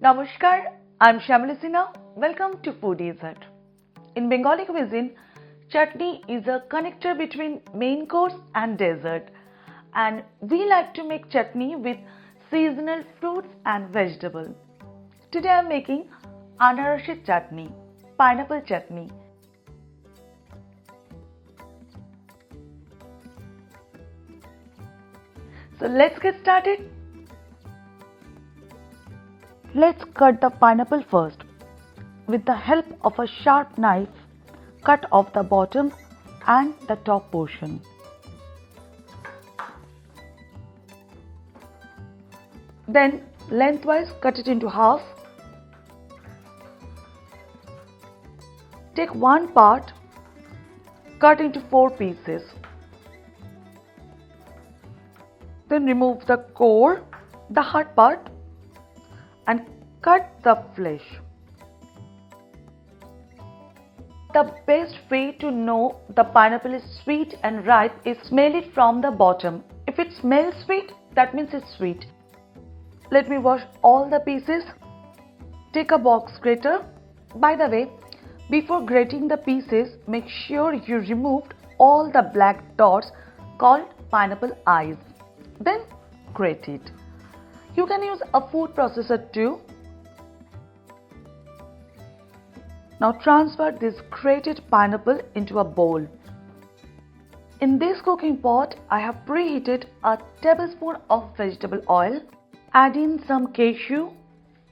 Namaskar, I'm Shamalisina. Welcome to Foodie. In Bengali cuisine, chutney is a connector between main course and dessert, and we like to make chutney with seasonal fruits and vegetables. Today I'm making Anarosher Chutney, pineapple chutney. So let's get started. Let's cut the pineapple first. With the help of a sharp knife, cut off the bottom and the top portion. Then lengthwise cut it into half. Take one part, cut into 4 pieces. Then remove the core, the hard part, and cut the flesh. The best way to know the pineapple is sweet and ripe is smell it from the bottom. If it smells sweet, that means it's sweet. Let me wash all the pieces. Take a box grater. By the way, before grating the pieces, make sure you removed all the black dots called pineapple eyes. Then grate it. You can use a food processor too. Now transfer this grated pineapple into a bowl. In this cooking pot, I have preheated a tablespoon of vegetable oil. Add in some cashew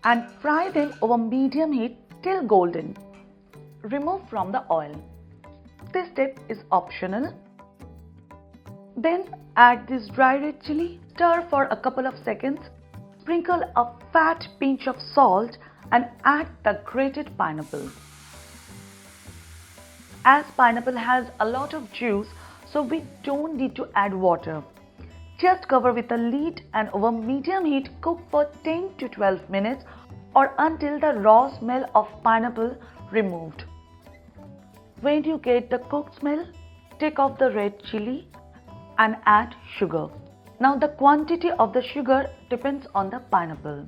and fry them over medium heat till golden. Remove from the oil. This step is optional. Then add this dry red chilli. Stir for a couple of seconds. Sprinkle a fat pinch of salt and add the grated pineapple. As pineapple has a lot of juice, so we don't need to add water. Just cover with a lid and over medium heat cook for 10 to 12 minutes or until the raw smell of pineapple removed. When you get the cooked smell, take off the red chilli and add sugar. Now the quantity of the sugar depends on the pineapple.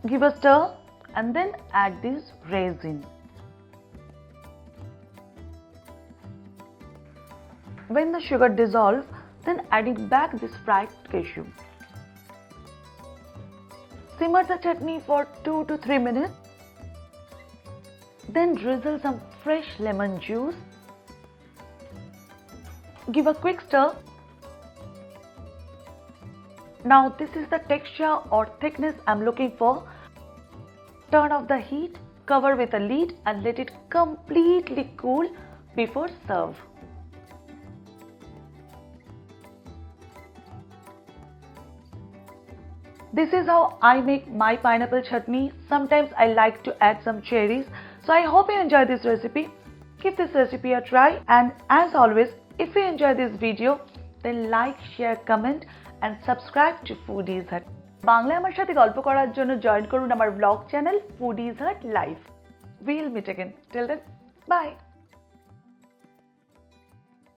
Give a stir and then add this raisin. When the sugar dissolves, then adding back this fried cashew. Simmer the chutney for 2 to 3 minutes. Then drizzle some fresh lemon juice. Give a quick stir. Now this is the texture or thickness I'm looking for. Turn off the heat, cover with a lid and let it completely cool before serve. This is how I make my pineapple chutney. Sometimes I like to add some cherries. So I hope you enjoy this recipe. Give this recipe a try, and as always, if you enjoy this video, then like, share, comment and subscribe to Foodie's Hut. বাংলায় আমার সাথে গল্প করার জন্য join করুন আমার blog channel Foodie's Hut Live. We'll meet again. Till then, bye.